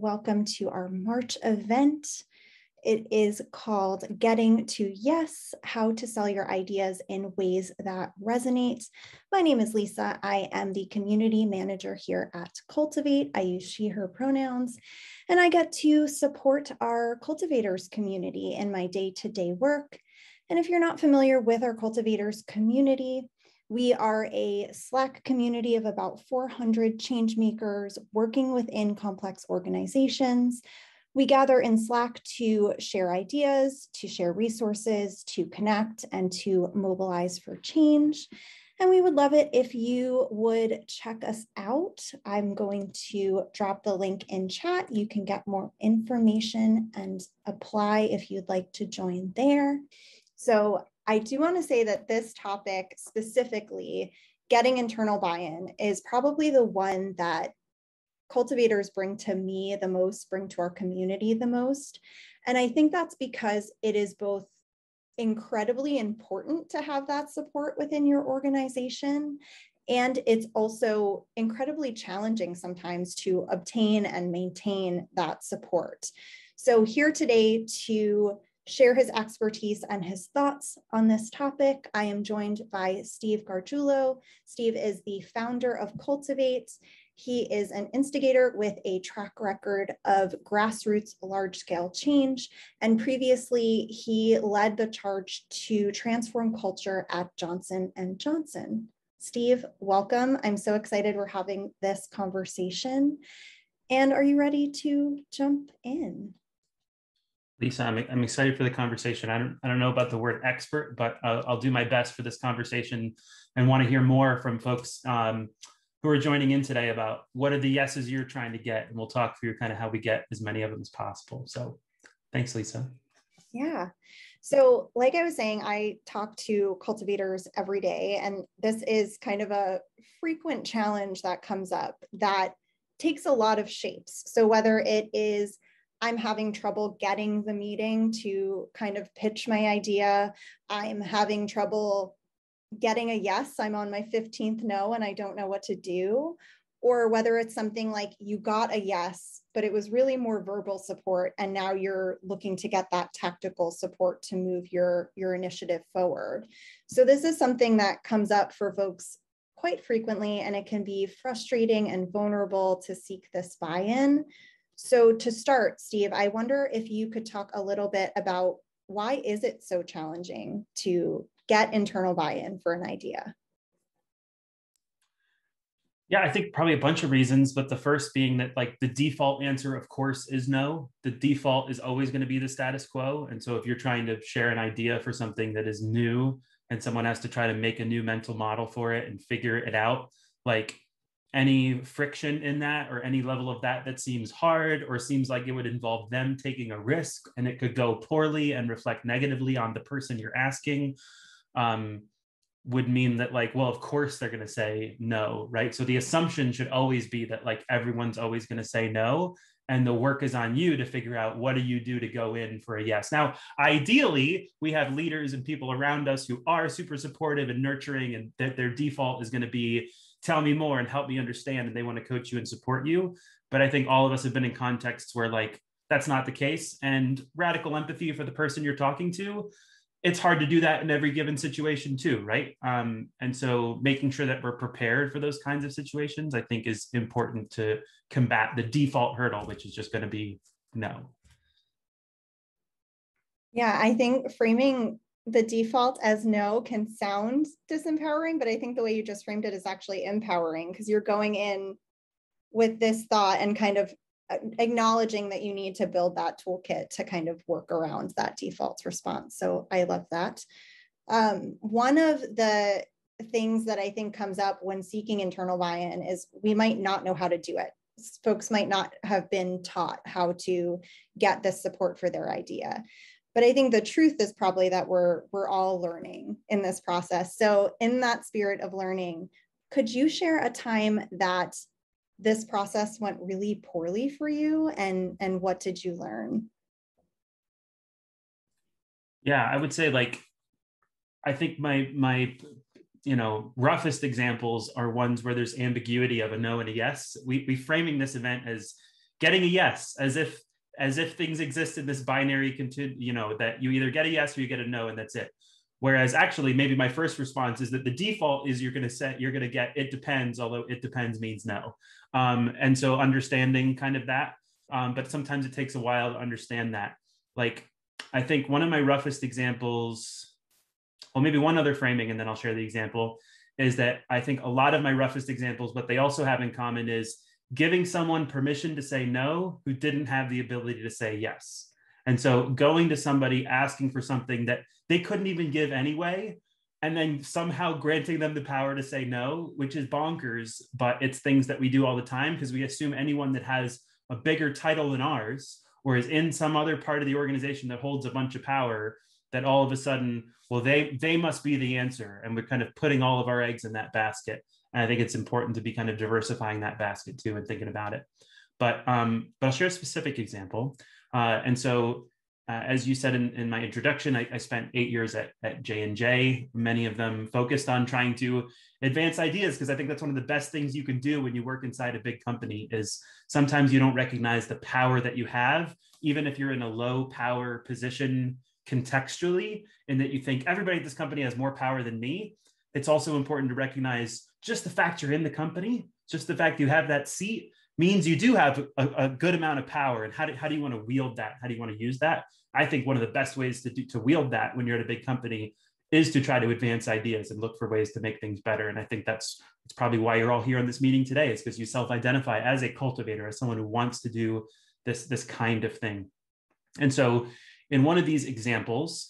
welcome to our March event. It is called Getting to Yes, How to Sell Your Ideas in Ways That Resonate. My name is Lisa. I am the community manager here at Cultivate. I use she, her pronouns, and I get to support our cultivators community in my day-to-day work. And if you're not familiar with our cultivators community, we are a Slack community of about 400 change makers working within complex organizations. We gather in Slack to share ideas, to share resources, to connect, and to mobilize for change. And we would love it if you would check us out. I'm going to drop the link in chat. You can get more information and apply if you'd like to join there. So I do want to say that this topic specifically, getting internal buy-in, is probably the one that cultivators bring to me the most, bring to our community the most. And I think that's because it is both incredibly important to have that support within your organization, and it's also incredibly challenging sometimes to obtain and maintain that support. So here today to share his expertise and his thoughts on this topic, I am joined by Steve Garguilo. Steve is the founder of Cultivate. He is an instigator with a track record of grassroots large-scale change, and previously he led the charge to transform culture at Johnson & Johnson. Steve, welcome. I'm so excited we're having this conversation. And are you ready to jump in? Lisa, I'm excited for the conversation. I don't know about the word expert, but I'll do my best for this conversation and want to hear more from folks who are joining in today about what are the yeses you're trying to get, and we'll talk through kind of how we get as many of them as possible. So thanks, Lisa. Yeah. So like I was saying, I talk to cultivators every day, and this is kind of a frequent challenge that comes up that takes a lot of shapes. So whether it is I'm having trouble getting the meeting to kind of pitch my idea, I'm having trouble getting a yes, I'm on my 15th no and I don't know what to do, or whether it's something like you got a yes, but it was really more verbal support, and now you're looking to get that tactical support to move your initiative forward. So this is something that comes up for folks quite frequently, and it can be frustrating and vulnerable to seek this buy-in. So to start, Steve, I wonder if you could talk a little bit about why is it so challenging to get internal buy-in for an idea? Yeah, I think probably a bunch of reasons, but the first being that like the default answer, of course, is no. The default is always going to be the status quo. And so if you're trying to share an idea for something that is new and someone has to try to make a new mental model for it and figure it out, like any friction in that or any level of that seems hard or seems like it would involve them taking a risk and it could go poorly and reflect negatively on the person you're asking, would mean that like, well, of course they're going to say no, right? So the assumption should always be that like everyone's always going to say no, and the work is on you to figure out what do you do to go in for a yes. Now, ideally, we have leaders and people around us who are super supportive and nurturing, and that their default is going to be tell me more and help me understand, and they want to coach you and support you. But I think all of us have been in contexts where like that's not the case, and radical empathy for the person you're talking to, it's hard to do that in every given situation too, right? And so making sure that we're prepared for those kinds of situations, I think, is important to combat the default hurdle, which is just going to be no. Yeah, I think framing the default as no can sound disempowering, but I think the way you just framed it is actually empowering, because you're going in with this thought and kind of acknowledging that you need to build that toolkit to kind of work around that default response. So I love that. One of the things that I think comes up when seeking internal buy-in is we might not know how to do it. Folks might not have been taught how to get this support for their idea. But I think the truth is probably that we're all learning in this process. So in that spirit of learning, could you share a time that this process went really poorly for you, and what did you learn? Yeah, I would say like, I think my roughest examples are ones where there's ambiguity of a no and a yes. We framing this event as getting a yes, as if things exist in this binary that you either get a yes or you get a no, and that's it. Whereas actually, maybe my first response is that the default is you're going to get it depends, although it depends means no. And so understanding kind of that, but sometimes it takes a while to understand that. Like, I think one of my roughest examples, well, maybe one other framing, and then I'll share the example, is that I think a lot of my roughest examples, what they also have in common is giving someone permission to say no who didn't have the ability to say yes. And so going to somebody asking for something that they couldn't even give anyway, and then somehow granting them the power to say no, which is bonkers, but it's things that we do all the time because we assume anyone that has a bigger title than ours or is in some other part of the organization that holds a bunch of power, that all of a sudden, well, they must be the answer. And we're kind of putting all of our eggs in that basket. And I think it's important to be kind of diversifying that basket too and thinking about it. But I'll share a specific example. And so, as you said in my introduction, I spent 8 years at J&J, many of them focused on trying to advance ideas, because I think that's one of the best things you can do when you work inside a big company is sometimes you don't recognize the power that you have, even if you're in a low power position contextually, in that you think everybody at this company has more power than me. It's also important to recognize just the fact you're in the company, just the fact you have that seat means you do have a good amount of power. And how do you want to wield that? How do you want to use that? I think one of the best ways to wield that when you're at a big company is to try to advance ideas and look for ways to make things better. And I think it's probably why you're all here on this meeting today, is because you self-identify as a cultivator, as someone who wants to do this kind of thing. And so in one of these examples,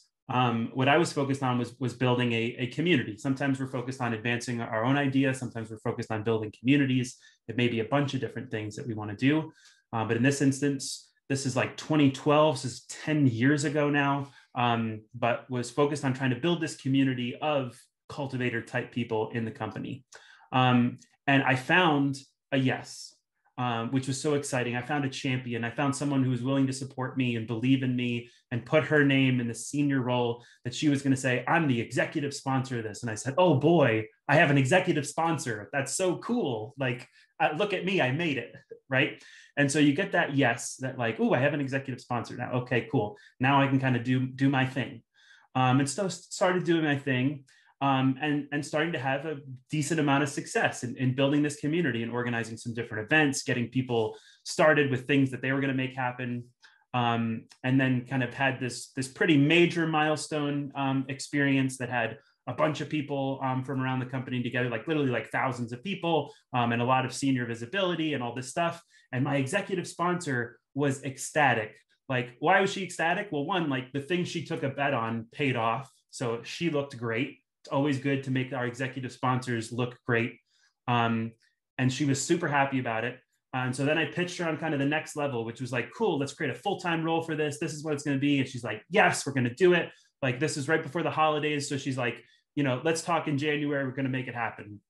what I was focused on was building a community. Sometimes we're focused on advancing our own idea. Sometimes we're focused on building communities. It may be a bunch of different things that we want to do. But in this instance, this is like 2012, so this is 10 years ago now, but was focused on trying to build this community of cultivator type people in the company. And I found a yes, which was so exciting. I found a champion. I found someone who was willing to support me and believe in me and put her name in the senior role, that she was going to say, I'm the executive sponsor of this. And I said, oh boy, I have an executive sponsor. That's so cool. Like, look at me, I made it, right? And so you get that yes, that like, oh, I have an executive sponsor now. Okay, cool. Now I can kind of do my thing. And so started doing my thing. And starting to have a decent amount of success in building this community and organizing some different events, getting people started with things that they were going to make happen. And then kind of had this pretty major milestone experience that had a bunch of people from around the company together, like literally like thousands of people, and a lot of senior visibility and all this stuff. And my executive sponsor was ecstatic. Like, why was she ecstatic? Well, one, like the thing she took a bet on paid off. So she looked great. It's always good to make our executive sponsors look great. And she was super happy about it. And so then I pitched her on kind of the next level, which was like, cool, let's create a full-time role for this. This is what it's going to be. And she's like, yes, we're going to do it. Like, this is right before the holidays. So she's like, let's talk in January. We're going to make it happen.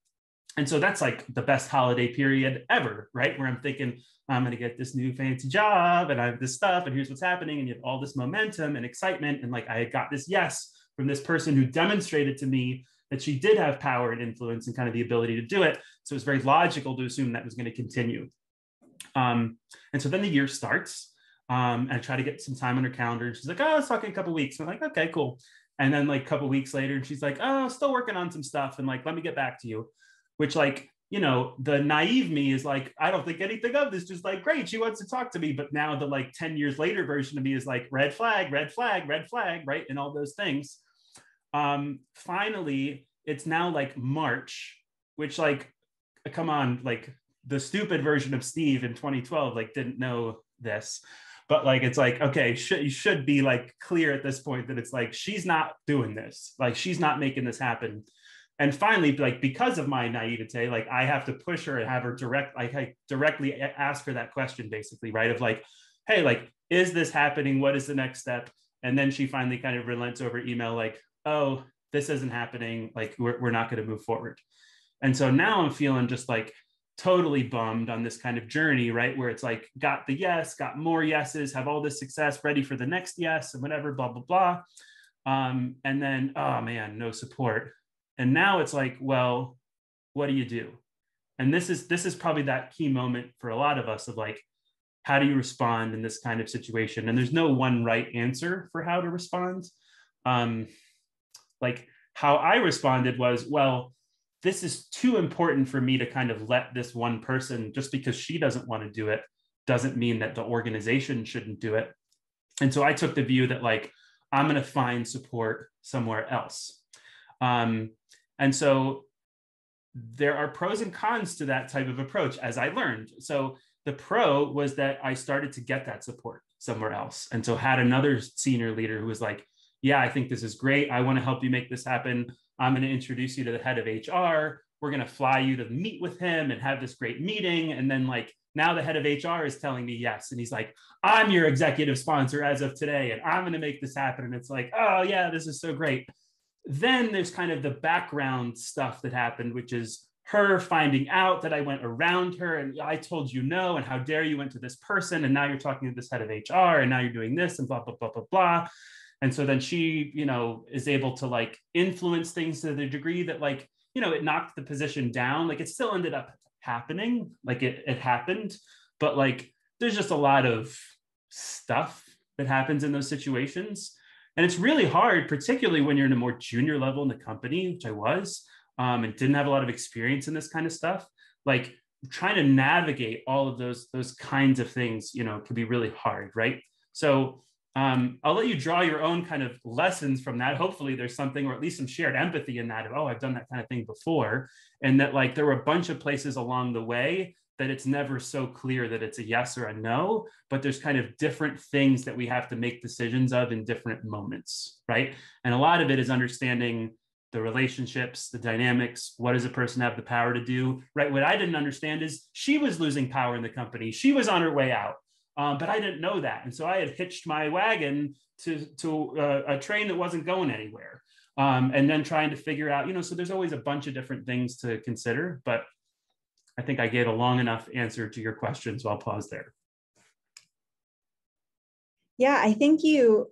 And so that's like the best holiday period ever, right? Where I'm thinking, I'm going to get this new fancy job and I have this stuff and here's what's happening. And you have all this momentum and excitement. And like, I had got this yes from this person who demonstrated to me that she did have power and influence and kind of the ability to do it. So it's very logical to assume that was going to continue. And so then the year starts, and I try to get some time on her calendar. And she's like, oh, let's talk in a couple of weeks. And I'm like, okay, cool. And then like a couple of weeks later, and she's like, oh, still working on some stuff. And like, let me get back to you, which like, the naive me is like, I don't think anything of this, just like, great, she wants to talk to me. But now the like 10 years later version of me is like, red flag, red flag, red flag, right? And all those things. Finally, it's now like March, which like, come on, like the stupid version of Steve in 2012, like didn't know this, but like, it's like, okay, you should be like clear at this point that it's like, she's not doing this. Like, she's not making this happen. And finally, like, because of my naivete, like I have to push her and have her directly ask her that question, basically, right? Of like, hey, like, is this happening? What is the next step? And then she finally kind of relents over email, like, oh, this isn't happening. Like, we're not going to move forward. And so now I'm feeling just like totally bummed on this kind of journey, right? Where it's like, got the yes, got more yeses, have all this success, ready for the next yes, and whatever, blah, blah, blah. And then, oh man, no support. And now it's like, well, what do you do? And this is probably that key moment for a lot of us of like, how do you respond in this kind of situation? And there's no one right answer for how to respond. Like how I responded was, well, this is too important for me to kind of let this one person, just because she doesn't want to do it, doesn't mean that the organization shouldn't do it. And so I took the view that like, I'm going to find support somewhere else. And so there are pros and cons to that type of approach, as I learned. So the pro was that I started to get that support somewhere else. And so had another senior leader who was like, yeah, I think this is great. I want to help you make this happen. I'm going to introduce you to the head of HR. We're going to fly you to meet with him and have this great meeting. And then like, now the head of HR is telling me yes. And he's like, I'm your executive sponsor as of today, and I'm going to make this happen. And it's like, oh yeah, this is so great. Then there's kind of the background stuff that happened, which is her finding out that I went around her and I told you no, and how dare you went to this person, and now you're talking to this head of HR, and now you're doing this, and blah, blah, blah, blah, blah. And so then she, is able to like influence things to the degree that like, it knocked the position down. Like it still ended up happening, like it happened, but like there's just a lot of stuff that happens in those situations. And it's really hard, particularly when you're in a more junior level in the company, which I was, and didn't have a lot of experience in this kind of stuff. Like trying to navigate all of those kinds of things, can be really hard, right? So I'll let you draw your own kind of lessons from that. Hopefully there's something, or at least some shared empathy in that of, oh, I've done that kind of thing before. And that like there were a bunch of places along the way that it's never so clear that it's a yes or a no, but there's kind of different things that we have to make decisions of in different moments, right? And a lot of it is understanding the relationships, the dynamics. What does a person have the power to do, right? What I didn't understand is she was losing power in the company. She was on her way out, but I didn't know that. And so I had hitched my wagon to a train that wasn't going anywhere. And then trying to figure out, so there's always a bunch of different things to consider, but I think I gave a long enough answer to your question, so I'll pause there. Yeah, I think you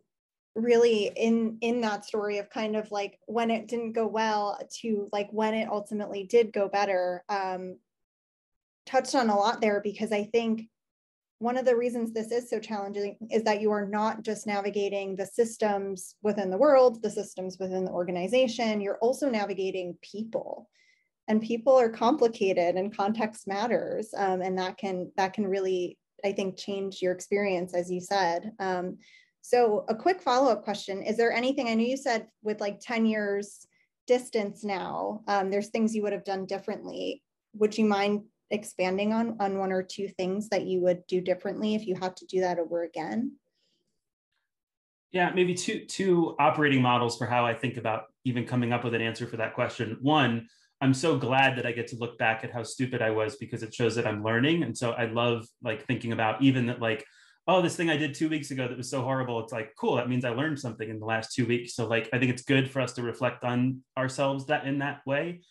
really in that story of kind of like when it didn't go well to like when it ultimately did go better, touched on a lot there, because I think one of the reasons this is so challenging is that you are not just navigating the systems within the world, the systems within the organization, you're also navigating people. And people are complicated and context matters. And that can really, I think, change your experience, as you said. So a quick follow-up question, is there anything, I know you said with like 10 years distance now, there's things you would have done differently. Would you mind expanding on one or two things that you would do differently if you had to do that over again? Yeah, maybe two operating models for how I think about even coming up with an answer for that question. One, I'm so glad that I get to look back at how stupid I was, because it shows that I'm learning. And so I love like thinking about even that, like, oh, this thing I did 2 weeks ago that was so horrible. It's like, cool, that means I learned something in the last 2 weeks. So like, I think it's good for us to reflect on ourselves that in that way.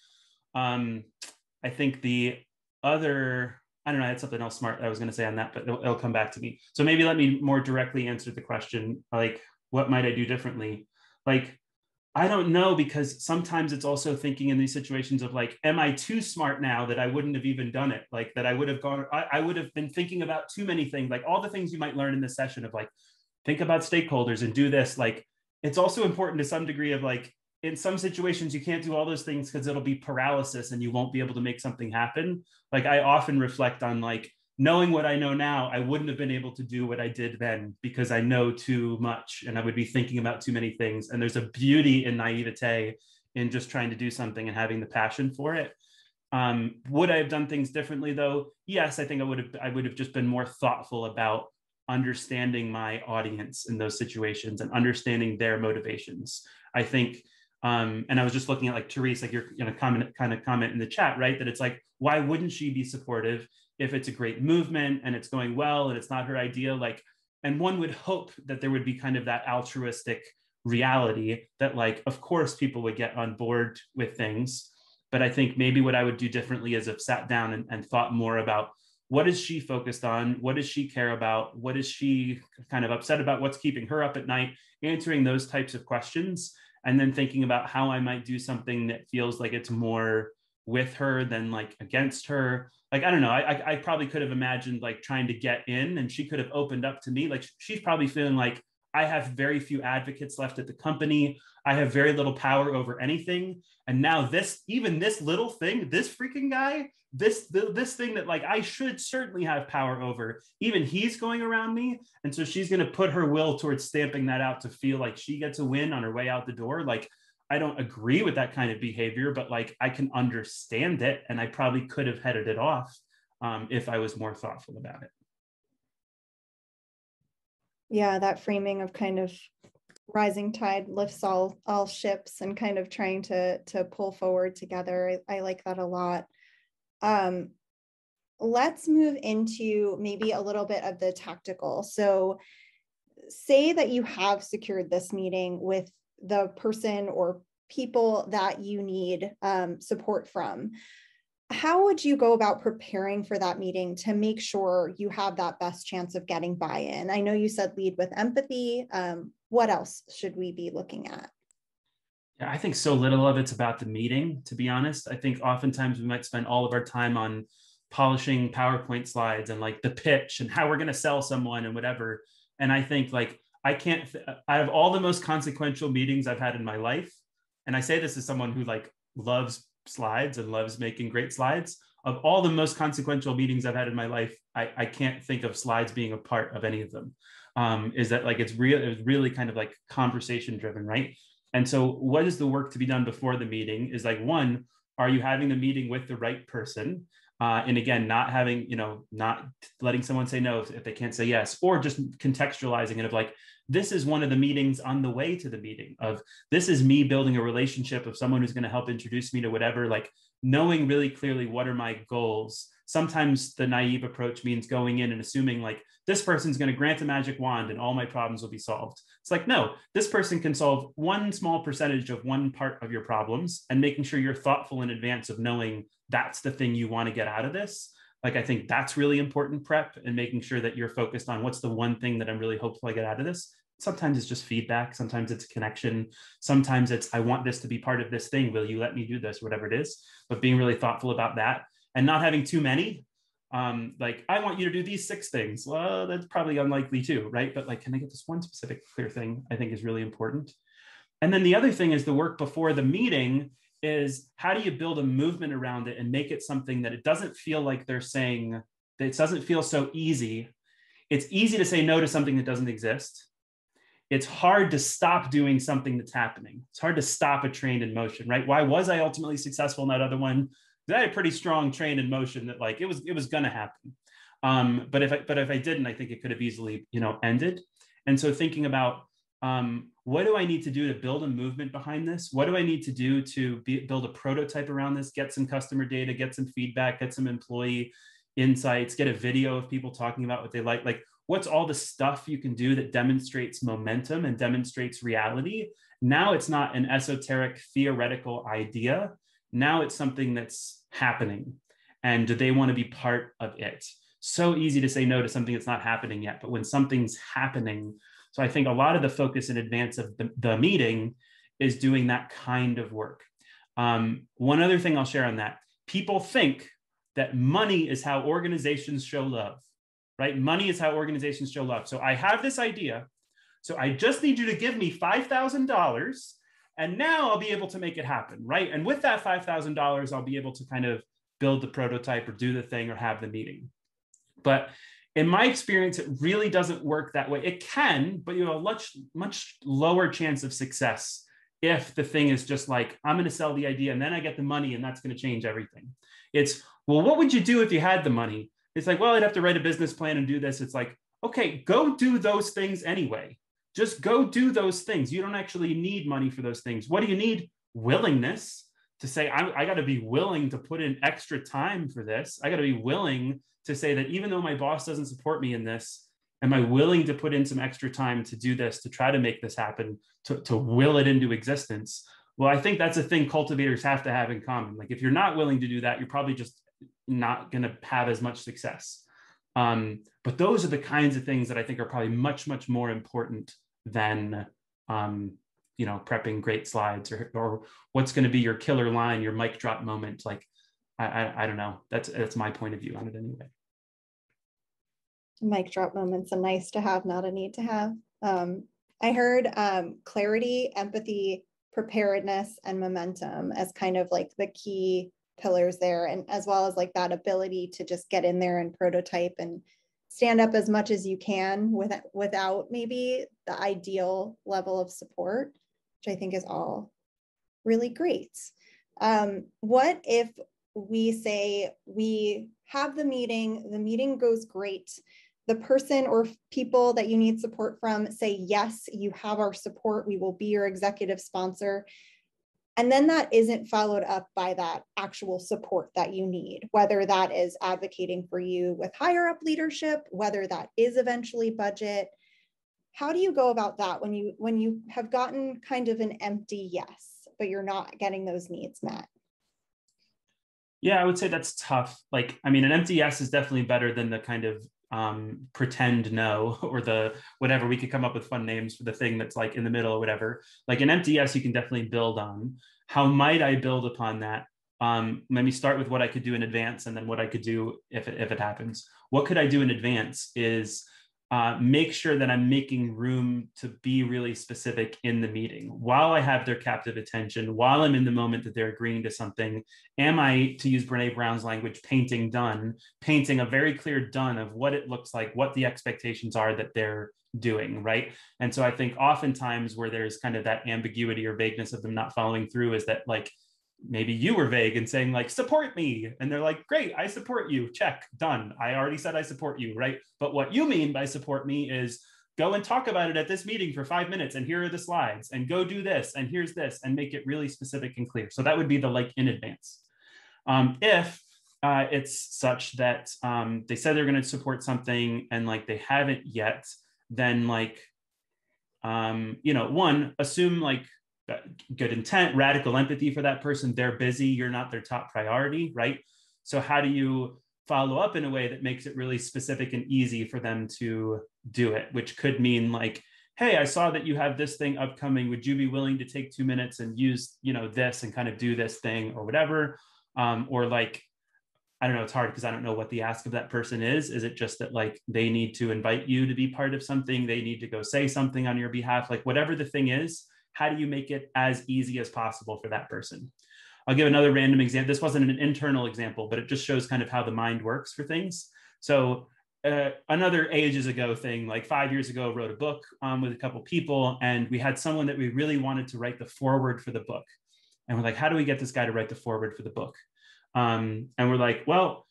I think the other, I don't know, I had something else smart I was going to say on that, but it'll come back to me. So maybe let me more directly answer the question, like, what might I do differently? Like, I don't know, because sometimes it's also thinking in these situations of like, am I too smart now that I wouldn't have even done it? Like that I would have gone, I would have been thinking about too many things, like all the things you might learn in this session of like, think about stakeholders and do this. Like, it's also important to some degree of like, in some situations, you can't do all those things because it'll be paralysis and you won't be able to make something happen. Like I often reflect on like, knowing what I know now, I wouldn't have been able to do what I did then because I know too much and I would be thinking about too many things. And there's a beauty in naivete in just trying to do something and having the passion for it. Would I have done things differently though? Yes, I think I would have just been more thoughtful about understanding my audience in those situations and understanding their motivations. I think, and I was just looking at like Therese, like you're going to comment in the chat, right? That it's like, why wouldn't she be supportive if it's a great movement and it's going well and it's not her idea? Like, and one would hope that there would be kind of that altruistic reality that like, of course people would get on board with things. But I think maybe what I would do differently is have sat down and thought more about what is she focused on? What does she care about? What is she kind of upset about? What's keeping her up at night? Answering those types of questions, and then thinking about how I might do something that feels like it's more with her than like against her. Like, I don't know, I probably could have imagined like trying to get in, and she could have opened up to me. Like, she's probably feeling like, I have very few advocates left at the company. I have very little power over anything. And now even this little thing, this freaking guy, this thing that like I should certainly have power over, even he's going around me. And so she's going to put her will towards stamping that out to feel like she gets a win on her way out the door. Like, I don't agree with that kind of behavior, but like I can understand it, and I probably could have headed it off if I was more thoughtful about it. Yeah, that framing of kind of rising tide lifts all ships, and kind of trying to pull forward together. I like that a lot. Let's move into maybe a little bit of the tactical. So say that you have secured this meeting with the person or people that you need support from. How would you go about preparing for that meeting to make sure you have that best chance of getting buy-in? I know you said lead with empathy. What else should we be looking at? Yeah, I think so little of it's about the meeting, to be honest. I think oftentimes we might spend all of our time on polishing PowerPoint slides and like the pitch and how we're going to sell someone and whatever. And I think like I have all the most consequential meetings I've had in my life. And I say this as someone who like loves slides and loves making great slides. Of all the most consequential meetings I've had in my life, I can't think of slides being a part of any of them. Is that like it was really kind of like conversation driven, right? And so what is the work to be done before the meeting is like, one, are you having the meeting with the right person? And again, not having, not letting someone say no if they can't say yes, or just contextualizing it of like, this is one of the meetings on the way to the meeting of this is me building a relationship of someone who's going to help introduce me to whatever, like knowing really clearly what are my goals. Sometimes the naive approach means going in and assuming like this person's going to grant a magic wand and all my problems will be solved. It's like, no, this person can solve one small percentage of one part of your problems, and making sure you're thoughtful in advance of knowing that's the thing you want to get out of this. Like, I think that's really important prep, and making sure that you're focused on what's the one thing that I'm really hopeful I get out of this. Sometimes it's just feedback. Sometimes it's connection. Sometimes it's, I want this to be part of this thing. Will you let me do this? Whatever it is, but being really thoughtful about that and not having too many. Like, I want you to do these 6 things. Well, that's probably unlikely too, right? But like, can I get this one specific clear thing? I think is really important. And then the other thing is the work before the meeting is how do you build a movement around it and make it something that it doesn't feel like they're saying, that it doesn't feel so easy. It's easy to say no to something that doesn't exist. It's hard to stop doing something that's happening. It's hard to stop a train in motion, right? Why was I ultimately successful in that other one? I had a pretty strong train in motion that like it was going to happen. But if I didn't, I think it could have easily ended. And so thinking about what do I need to do to build a movement behind this? What do I need to do to build a prototype around this? Get some customer data, get some feedback, get some employee insights, get a video of people talking about what they like. Like, what's all the stuff you can do that demonstrates momentum and demonstrates reality? Now it's not an esoteric theoretical idea. Now it's something that's happening. And do they want to be part of it? So easy to say no to something that's not happening yet. But when something's happening, so I think a lot of the focus in advance of the meeting is doing that kind of work. One other thing I'll share on that, people think that money is how organizations show love, right? Money is how organizations show love. So I have this idea. So I just need you to give me $5,000 and now I'll be able to make it happen, right? And with that $5,000, I'll be able to kind of build the prototype or do the thing or have the meeting. But in my experience, it really doesn't work that way. It can, but you have a much lower chance of success if the thing is just like, I'm going to sell the idea and then I get the money and that's going to change everything. It's, well, what would you do if you had the money? It's like, well, I'd have to write a business plan and do this. It's like, okay, go do those things anyway. Just go do those things. You don't actually need money for those things. What do you need? Willingness to say, I got to be willing to put in extra time for this. I got to be willing to say that even though my boss doesn't support me in this, am I willing to put in some extra time to do this, to try to make this happen, to will it into existence? Well, I think that's a thing cultivators have to have in common. Like, if you're not willing to do that, you're probably just not going to have as much success. But those are the kinds of things that I think are probably much more important than prepping great slides or what's going to be your killer line, your mic drop moment. Like, I don't know. That's my point of view on it anyway. Mic drop moments are nice to have, not a need to have. I heard clarity, empathy, preparedness, and momentum as kind of like the key pillars there, and as well as like that ability to just get in there and prototype and stand up as much as you can without maybe the ideal level of support, which I think is all really great. What if we say we have the meeting goes great, the person or people that you need support from say, yes, you have our support, we will be your executive sponsor. And then that isn't followed up by that actual support that you need, whether that is advocating for you with higher up leadership, whether that is eventually budget. How do you go about that when you have gotten kind of an empty yes, but you're not getting those needs met? Yeah, I would say that's tough. Like, I mean, an empty yes is definitely better than the kind of pretend no, or the whatever. We could come up with fun names for the thing that's like in the middle or whatever. Like an empty yes, you can definitely build on. How might I build upon that? Let me start with what I could do in advance, and then what I could do if it happens. What could I do in advance is make sure that I'm making room to be really specific in the meeting. While I have their captive attention, while I'm in the moment that they're agreeing to something, am I, to use Brene Brown's language, painting a very clear done of what it looks like, what the expectations are that they're doing, right? And so I think oftentimes where there's kind of that ambiguity or vagueness of them not following through is that like, maybe you were vague and saying like, support me. And they're like, great, I support you. Check, done. I already said I support you, right? But what you mean by support me is go and talk about it at this meeting for 5 minutes. And here are the slides, and go do this. And here's this, and make it really specific and clear. So that would be the like in advance. If it's such that they said they're going to support something and like they haven't yet, then like, one, assume like good intent, radical empathy for that person. They're busy. You're not their top priority, right? So how do you follow up in a way that makes it really specific and easy for them to do it? Which could mean like, hey, I saw that you have this thing upcoming. Would you be willing to take 2 minutes and use, this and kind of do this thing or whatever? Or like, I don't know, it's hard because I don't know what the ask of that person is. Is it just that like they need to invite you to be part of something? They need to go say something on your behalf? Like whatever the thing is, how do you make it as easy as possible for that person? I'll give another random example. This wasn't an internal example, but it just shows kind of how the mind works for things. So another ages ago thing, like 5 years ago, wrote a book with a couple people, and we had someone that we really wanted to write the foreword for the book. And we're like, how do we get this guy to write the foreword for the book? And we're like, well,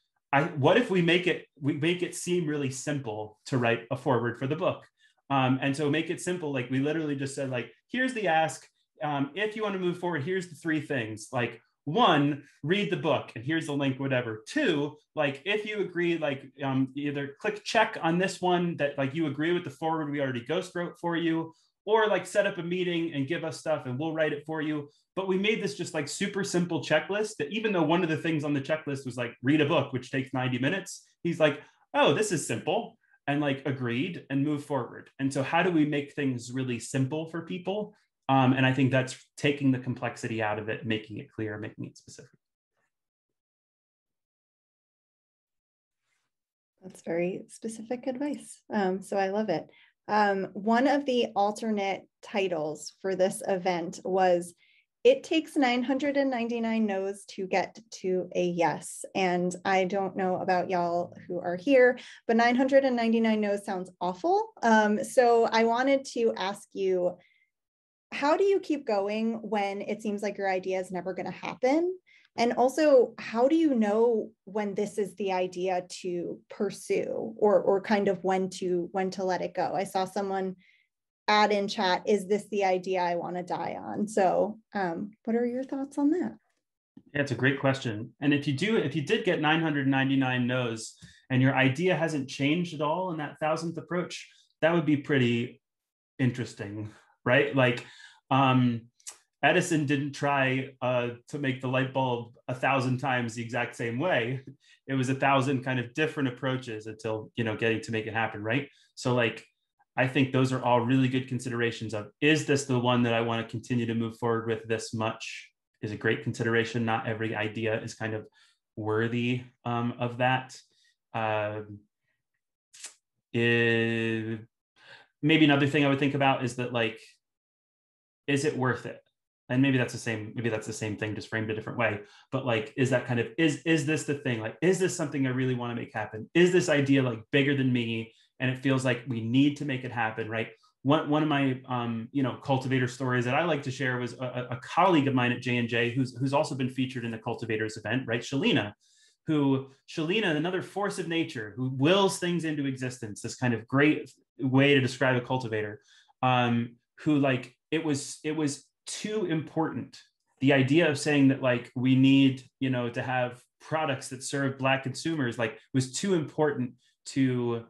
what if we make it seem really simple to write a foreword for the book? And so make it simple. Like we literally just said, like, here's the ask. If you want to move forward, here's the 3 things. Like 1, read the book, and here's the link, whatever. 2, like if you agree, like either click check on this one that like you agree with the forward we already ghost wrote for you, or like set up a meeting and give us stuff and we'll write it for you. But we made this just like super simple checklist that even though one of the things on the checklist was like read a book, which takes 90 minutes, he's like, oh, this is simple, and like agreed and move forward. And so how do we make things really simple for people? And I think that's taking the complexity out of it, making it clear, making it specific. That's very specific advice. So I love it. One of the alternate titles for this event was "It Takes 999 No's to Get to a Yes." And I don't know about y'all who are here, but 999 no's sounds awful. So I wanted to ask you, how do you keep going when it seems like your idea is never going to happen? And also, how do you know when this is the idea to pursue, or kind of when to let it go? I saw someone add in chat, is this the idea I want to die on? So what are your thoughts on that? Yeah, it's a great question. And if you did get 999 no's and your idea hasn't changed at all in that 1,000th approach, that would be pretty interesting, right? Like Edison didn't try to make the light bulb 1,000 times the exact same way. It was 1,000 kind of different approaches until, getting to make it happen, right? So like, I think those are all really good considerations of, is this the one that I want to continue to move forward with this much? Is a great consideration. Not every idea is kind of worthy of that. Maybe another thing I would think about is that, like, is it worth it? And maybe that's the same thing, just framed a different way. But like, is that kind of, is this the thing? Like, is this something I really want to make happen? Is this idea like bigger than me? And it feels like we need to make it happen, right? One of my cultivator stories that I like to share was a colleague of mine at J&J who's also been featured in the cultivators event, right? Shalina, another force of nature who wills things into existence, this kind of great way to describe a cultivator, who, like, it was too important. The idea of saying that, like, we need, to have products that serve Black consumers, like, was too important to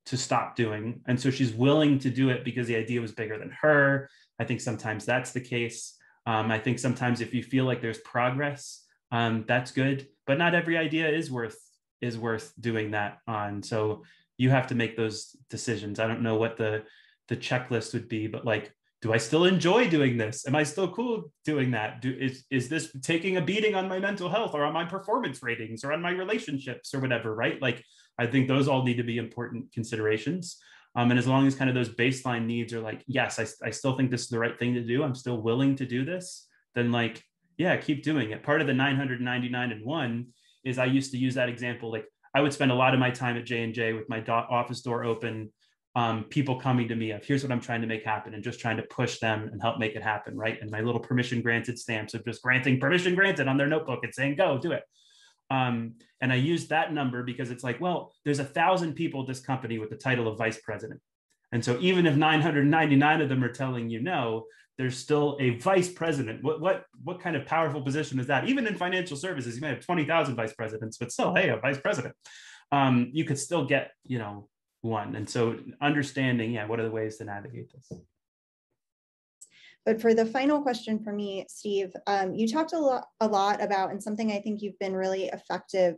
stop doing. And so she's willing to do it because the idea was bigger than her. I think sometimes that's the case. I think sometimes if you feel like there's progress, that's good, but not every idea is worth doing that on. So you have to make those decisions. I don't know what the checklist would be, but, like, do I still enjoy doing this? Am I still cool doing that? Is this taking a beating on my mental health or on my performance ratings or on my relationships or whatever, right? Like, I think those all need to be important considerations. And as long as kind of those baseline needs are like, yes, I still think this is the right thing to do, I'm still willing to do this, then, like, yeah, keep doing it. Part of the 999 and 1 is, I used to use that example. Like, I would spend a lot of my time at J&J with my office door open, people coming to me of, here's what I'm trying to make happen, and just trying to push them and help make it happen, right? And my little permission granted stamps of just granting permission granted on their notebook and saying, go do it. And I used that number because it's like, well, there's 1,000 people at this company with the title of vice president. And so even if 999 of them are telling you no, there's still a vice president. What kind of powerful position is that? Even in financial services, you may have 20,000 vice presidents, but still, hey, a vice president. You could still get, one. And so understanding, what are the ways to navigate this? But for the final question for me, Steve, you talked a lot about, and something I think you've been really effective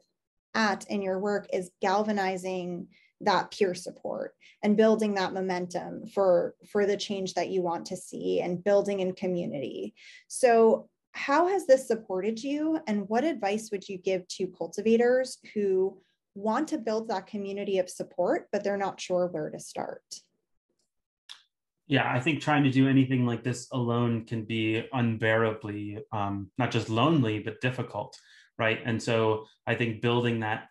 at in your work is galvanizing that peer support and building that momentum for the change that you want to see, and building in community. So how has this supported you, and what advice would you give to cultivators who want to build that community of support, but they're not sure where to start? Yeah, I think trying to do anything like this alone can be unbearably, not just lonely, but difficult, right? And so I think building that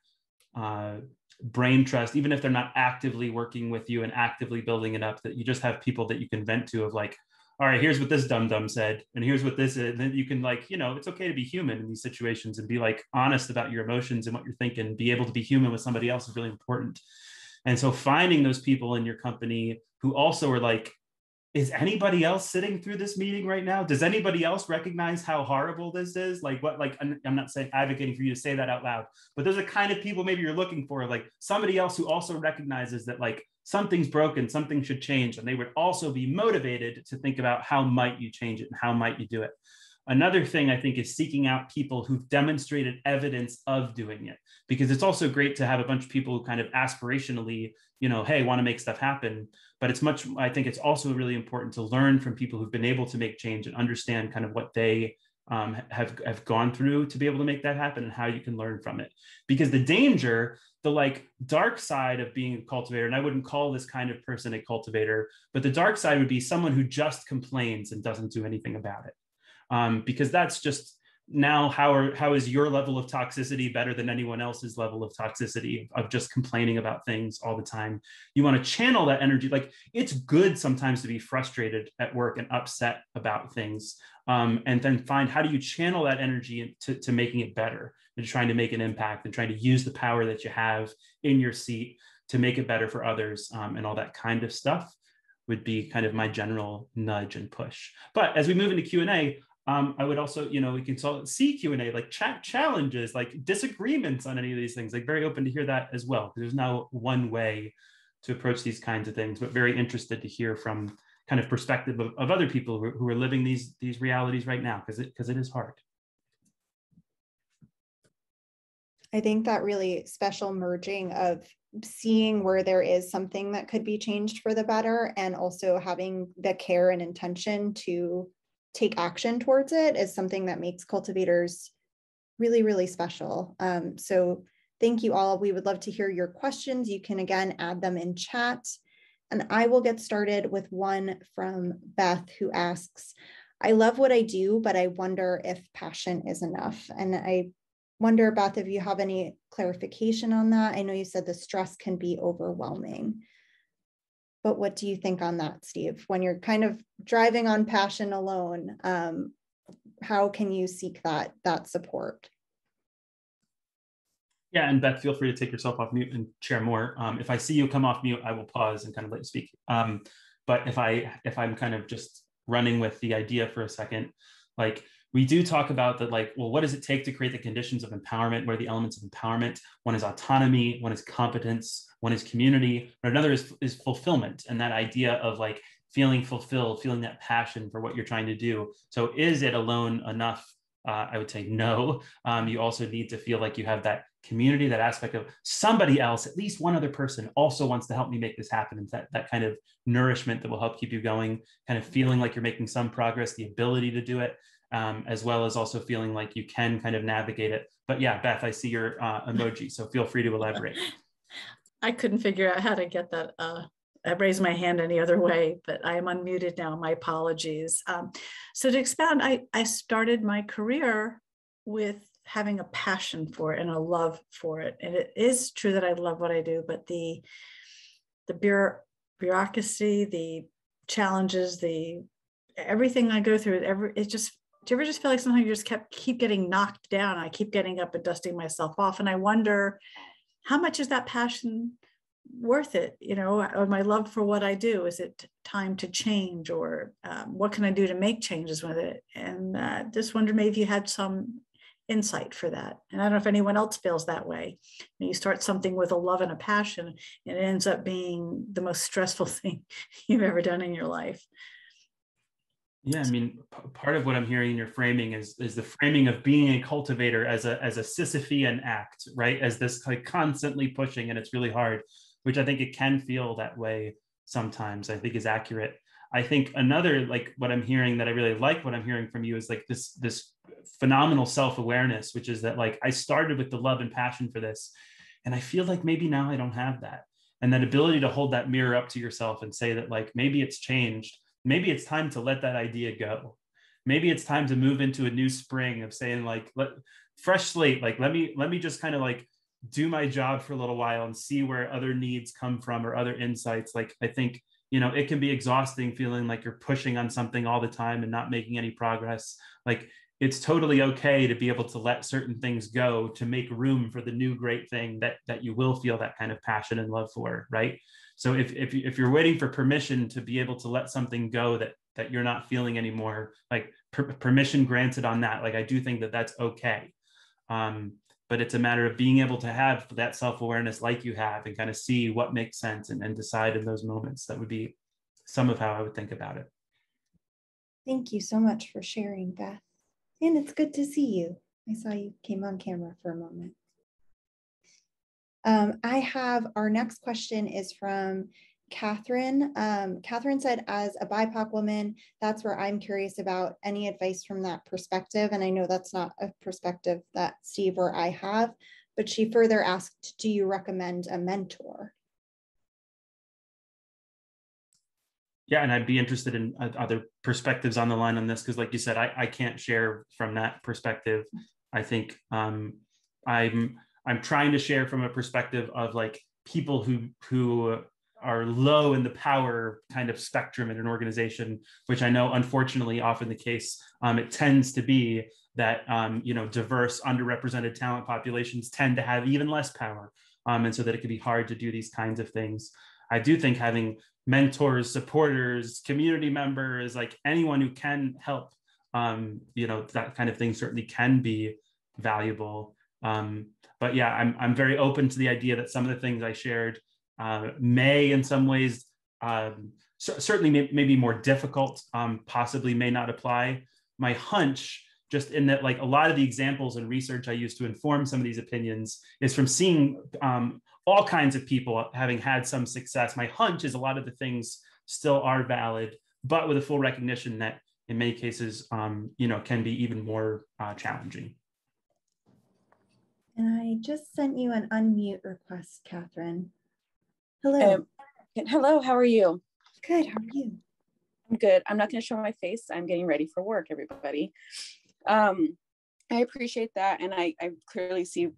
brain trust, even if they're not actively working with you and actively building it up, that you just have people that you can vent to of, like, all right, here's what this dum-dum said, and here's what this is. And then you can, like, it's okay to be human in these situations and be, like, honest about your emotions and what you're thinking. Be able to be human with somebody else is really important. And so finding those people in your company who also are like, is anybody else sitting through this meeting right now? Does anybody else recognize how horrible this is? Like, what, like, I'm not saying advocating for you to say that out loud, but there's a kind of people maybe you're looking for, like somebody else who also recognizes that, like, something's broken, something should change. And they would also be motivated to think about how might you change it and how might you do it. Another thing I think is seeking out people who've demonstrated evidence of doing it, because it's also great to have a bunch of people who kind of aspirationally, hey, want to make stuff happen. But I think it's also really important to learn from people who've been able to make change and understand kind of what they have gone through to be able to make that happen, and how you can learn from it. Because the danger, the, like, dark side of being a cultivator, and I wouldn't call this kind of person a cultivator, but the dark side would be someone who just complains and doesn't do anything about it. Because that's just, now how is your level of toxicity better than anyone else's level of toxicity of just complaining about things all the time? You want to channel that energy. Like, it's good sometimes to be frustrated at work and upset about things, and then find, how do you channel that energy to making it better, and trying to make an impact, and trying to use the power that you have in your seat to make it better for others, and all that kind of stuff would be kind of my general nudge and push. But as we move into Q&A, I would also, we can see Q&A, like chat challenges, like disagreements on any of these things, like very open to hear that as well. There's no one way to approach these kinds of things, but very interested to hear from kind of perspective of other people who are living these realities right now, because it is hard. I think that really special merging of seeing where there is something that could be changed for the better, and also having the care and intention to take action towards it, is something that makes cultivators really, really special. So thank you all. We would love to hear your questions. You can again add them in chat. And I will get started with one from Beth, who asks, I love what I do, but I wonder if passion is enough. And I wonder, Beth, if you have any clarification on that. I know you said the stress can be overwhelming, but what do you think on that, Steve? When you're kind of driving on passion alone, how can you seek that support? Yeah, and Beth, feel free to take yourself off mute and share more. If I see you come off mute, I will pause and kind of let you speak. But if I'm kind of just running with the idea for a second, like we do talk about that, like, well, what does it take to create the conditions of empowerment? What are the elements of empowerment? One is autonomy, one is competence, one is community, but another is fulfillment. And that idea of like feeling fulfilled, feeling that passion for what you're trying to do. So is it alone enough? I would say no. You also need to feel like you have that community, that aspect of somebody else, at least one other person also wants to help me make this happen. And that kind of nourishment that will help keep you going, kind of feeling like you're making some progress, the ability to do it, as well as also feeling like you can kind of navigate it. But yeah, Beth, I see your emoji, so feel free to elaborate. I couldn't figure out how to get that. I raised my hand any other way, but I am unmuted now. My apologies. So to expound, I started my career with having a passion for it and a love for it. And it is true that I love what I do, but the bureaucracy, the challenges, everything I go through, do you ever just feel like sometimes you just keep getting knocked down? I keep getting up and dusting myself off. And I wonder, how much is that passion worth it? Or my love for what I do, is it time to change, or what can I do to make changes with it? And just wonder maybe if you had some insight for that. And I don't know if anyone else feels that way. You start something with a love and a passion, and it ends up being the most stressful thing you've ever done in your life. Yeah, I mean, part of what I'm hearing in your framing is the framing of being a cultivator as a Sisyphean act, right? As this like constantly pushing, and it's really hard, which I think it can feel that way sometimes, I think is accurate. I think another, like what I'm hearing that I really like what I'm hearing from you is like this phenomenal self-awareness, which is that like I started with the love and passion for this, and I feel like maybe now I don't have that. And that ability to hold that mirror up to yourself and say that like maybe it's changed. Maybe it's time to let that idea go. Maybe it's time to move into a new spring of saying like, fresh slate, like let me just kind of like do my job for a little while and see where other needs come from or other insights. Like I think, it can be exhausting feeling like you're pushing on something all the time and not making any progress. Like it's totally okay to be able to let certain things go to make room for the new great thing that you will feel that kind of passion and love for, right? So if you're waiting for permission to be able to let something go that you're not feeling anymore, like permission granted on that, like I do think that that's okay. But it's a matter of being able to have that self-awareness like you have and kind of see what makes sense and decide in those moments. That would be some of how I would think about it. Thank you so much for sharing, Beth. And it's good to see you. I saw you came on camera for a moment. Our next question is from Catherine. Catherine said, as a BIPOC woman, that's where I'm curious about any advice from that perspective. And I know that's not a perspective that Steve or I have, but she further asked, do you recommend a mentor? Yeah, and I'd be interested in other perspectives on the line on this, because like you said, I can't share from that perspective. I think I'm trying to share from a perspective of like people who are low in the power kind of spectrum in an organization, which I know unfortunately often the case. It tends to be that diverse, underrepresented talent populations tend to have even less power, and so that it can be hard to do these kinds of things. I do think having mentors, supporters, community members, like anyone who can help, that kind of thing certainly can be valuable. But yeah, I'm very open to the idea that some of the things I shared may in some ways certainly may be more difficult, possibly may not apply. My hunch, just in that like a lot of the examples and research I use to inform some of these opinions is from seeing all kinds of people having had some success. My hunch is a lot of the things still are valid, but with a full recognition that in many cases, can be even more challenging. And I just sent you an unmute request, Catherine. Hello. Hello, how are you? Good, how are you? I'm good. I'm not going to show my face. I'm getting ready for work, everybody. I appreciate that. And I clearly see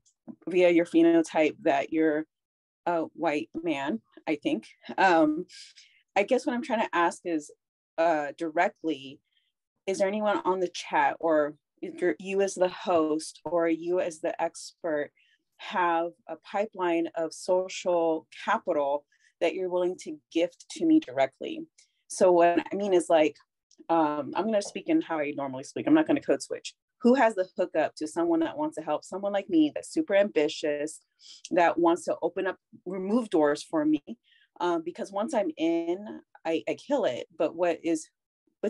via your phenotype that you're a white man, I think. I guess what I'm trying to ask is directly, is there anyone on the chat, or you as the host or you as the expert have a pipeline of social capital that you're willing to gift to me directly? So what I mean is, like, I'm going to speak in how I normally speak. I'm not going to code switch. Who has the hookup to someone that wants to help someone like me, that's super ambitious, that wants to open up, remove doors for me? Because once I'm in, I kill it. But what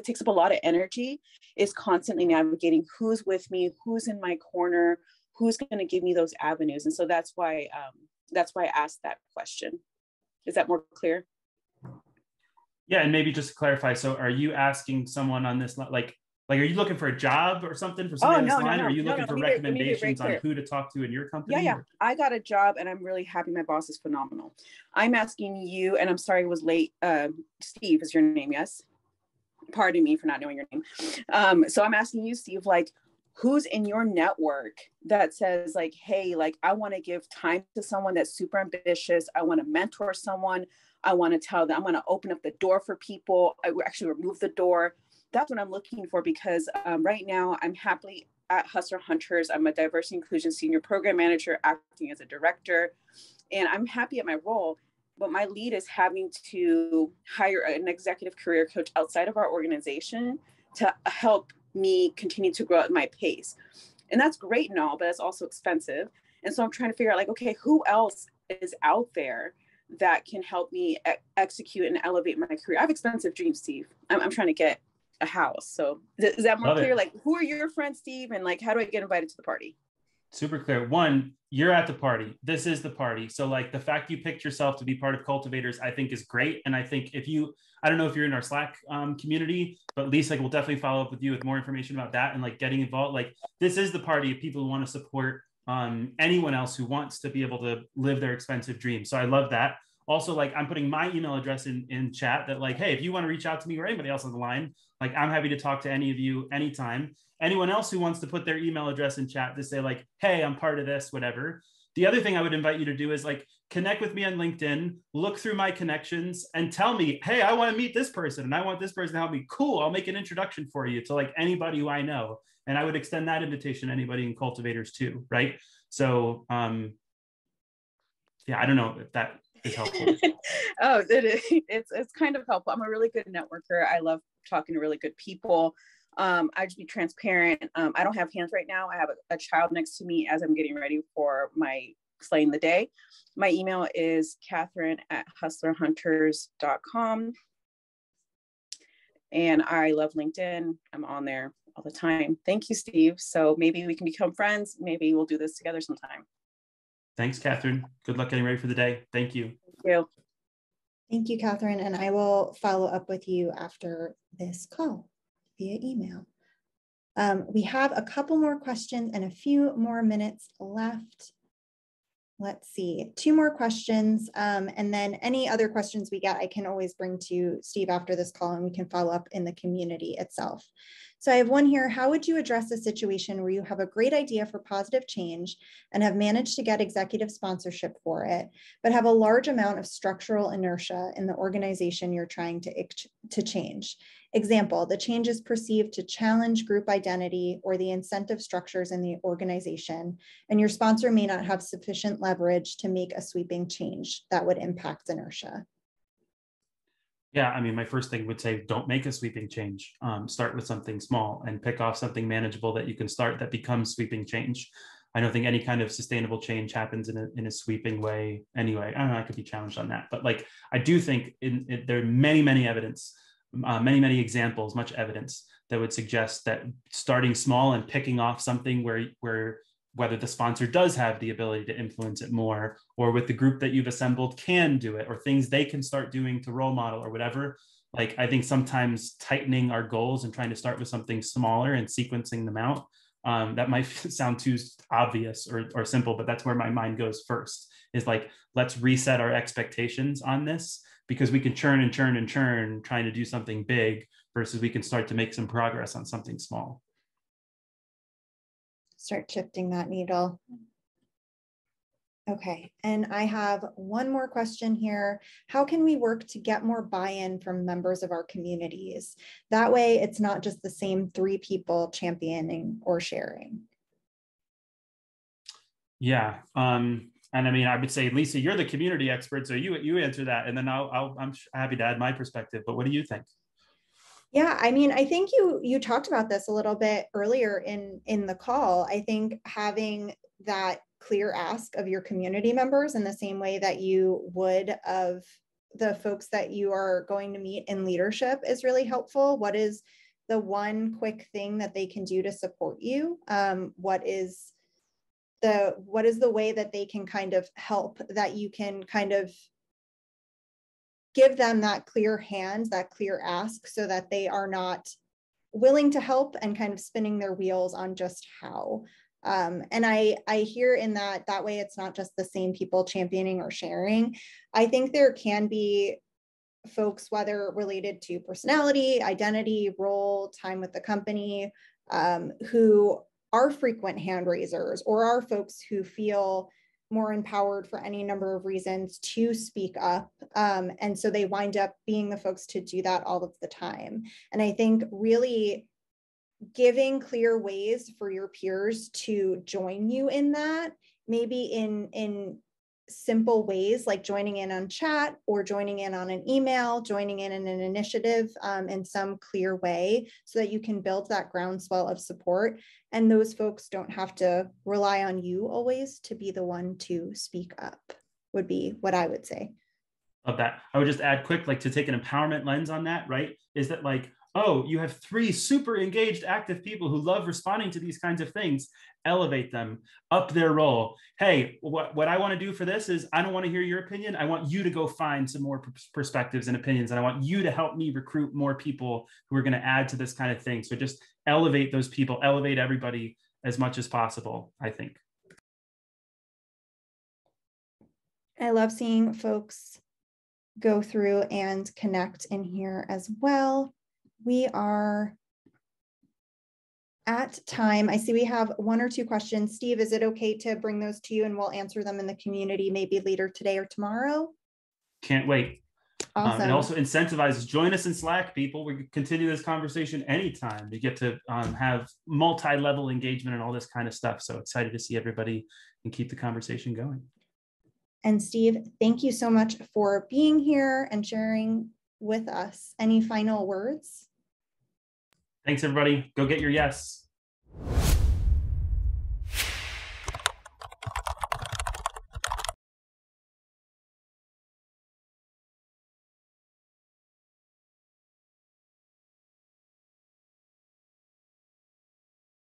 takes up a lot of energy is constantly navigating who's with me, who's in my corner, who's going to give me those avenues. And so that's why I asked that question. Is that more clear? Yeah, and maybe just to clarify, so are you asking someone on this, like are you looking for a job or something for somebody on this line? Or are you looking for recommendations on who to talk to in your company? Yeah. I got a job and I'm really happy. My boss is phenomenal. I'm asking you, and I'm sorry I was late. Steve is your name, yes? Pardon me for not knowing your name. So I'm asking you, Steve, like, who's in your network that says, like, hey, like, I want to give time to someone that's super ambitious. I want to mentor someone. I want to tell them, I'm going to open up the door for people. I actually remove the door. That's what I'm looking for, because right now I'm happily at Hustler Hunters. I'm a diversity inclusion senior program manager, acting as a director, and I'm happy at my role. But my lead is having to hire an executive career coach outside of our organization to help me continue to grow at my pace. And that's great and all, but it's also expensive. And so I'm trying to figure out, like, okay, who else is out there that can help me execute and elevate my career? I have expensive dreams, Steve. I'm trying to get a house. So is that more clear? Like, who are your friends, Steve? And like, how do I get invited to the party? Super clear. One, you're at the party. This is the party. So like the fact you picked yourself to be part of Cultivators, I think is great. And I think I don't know if you're in our Slack community, but Lisa will definitely follow up with you with more information about that and like getting involved. Like, this is the party of people who want to support anyone else who wants to be able to live their expensive dreams. So I love that. Also, like, I'm putting my email address in chat, that like, hey, if you want to reach out to me or anybody else on the line, like, I'm happy to talk to any of you anytime. Anyone else who wants to put their email address in chat to say like, hey, I'm part of this, whatever. The other thing I would invite you to do is like connect with me on LinkedIn, look through my connections and tell me, hey, I want to meet this person and I want this person to help me. Cool, I'll make an introduction for you to like anybody who I know. And I would extend that invitation to anybody in Cultivators too, right? So yeah, I don't know if that is helpful. Oh, it's kind of helpful. I'm a really good networker. I love talking to really good people. I just be transparent. I don't have hands right now. I have a child next to me as I'm getting ready for my slaying the day. My email is Catherine@hustlerhunters.com. And I love LinkedIn. I'm on there all the time. Thank you, Steve. So maybe we can become friends. Maybe we'll do this together sometime. Thanks, Catherine. Good luck getting ready for the day. Thank you. Thank you. Thank you, Catherine. And I will follow up with you after this call via email. We have a couple more questions and a few more minutes left. Let's see, 2 more questions. And then any other questions we get, I can always bring to Steve after this call and we can follow up in the community itself. So I have one here. How would you address a situation where you have a great idea for positive change and have managed to get executive sponsorship for it, but have a large amount of structural inertia in the organization you're trying to change? Example, the change is perceived to challenge group identity or the incentive structures in the organization, and your sponsor may not have sufficient leverage to make a sweeping change that would impact inertia. Yeah, I mean, my first thing would say, don't make a sweeping change. Start with something small and pick off something manageable that you can start that becomes sweeping change. I don't think any kind of sustainable change happens in a sweeping way anyway. I don't know, I could be challenged on that. But like, I do think there are many evidence, many examples, much evidence that would suggest that starting small and picking off something where whether the sponsor does have the ability to influence it more, or with the group that you've assembled can do it, or things they can start doing to role model or whatever. Like, I think sometimes tightening our goals and trying to start with something smaller and sequencing them out That might sound too obvious or simple, but that's where my mind goes first, is like, let's reset our expectations on this, because we can churn and churn and churn trying to do something big versus we can start to make some progress on something small. Start shifting that needle. Okay, and I have one more question here. How can we work to get more buy-in from members of our communities? That way it's not just the same 3 people championing or sharing. Yeah, and I mean, I would say, Lisa, you're the community expert, so you answer that, and then I'm happy to add my perspective, but what do you think? Yeah, I mean, I think you talked about this a little bit earlier in the call. I think having that clear ask of your community members in the same way that you would of the folks that you are going to meet in leadership is really helpful. What is the one quick thing that they can do to support you? What is the way that they can kind of help, that you can kind of give them that clear hand, that clear ask, so that they are not willing to help and kind of spinning their wheels on just how. And I hear in that way, it's not just the same people championing or sharing. I think there can be folks, whether related to personality, identity, role, time with the company, who are frequent hand raisers, or are folks who feel more empowered for any number of reasons to speak up. And so they wind up being the folks to do that all of the time. And I think really giving clear ways for your peers to join you in that, maybe in simple ways, like joining in on chat or joining in on an email, joining in an initiative in some clear way, so that you can build that groundswell of support. And those folks don't have to rely on you always to be the one to speak up, would be what I would say. Love that. I would just add quick, like, to take an empowerment lens on that, right? Is that like, oh, you have 3 super engaged, active people who love responding to these kinds of things. Elevate them, up their role. Hey, what I want to do for this is, I don't want to hear your opinion. I want you to go find some more perspectives and opinions. And I want you to help me recruit more people who are going to add to this kind of thing. So just elevate those people, elevate everybody as much as possible, I think. I love seeing folks go through and connect in here as well. We are at time. I see we have 1 or 2 questions. Steve, is it okay to bring those to you and we'll answer them in the community maybe later today or tomorrow? Can't wait. Awesome. And also incentivize, join us in Slack, people. We can continue this conversation anytime. We get to have multi-level engagement and all this kind of stuff. So excited to see everybody and keep the conversation going. And Steve, thank you so much for being here and sharing with us. Any final words? Thanks, everybody. Go get your yes.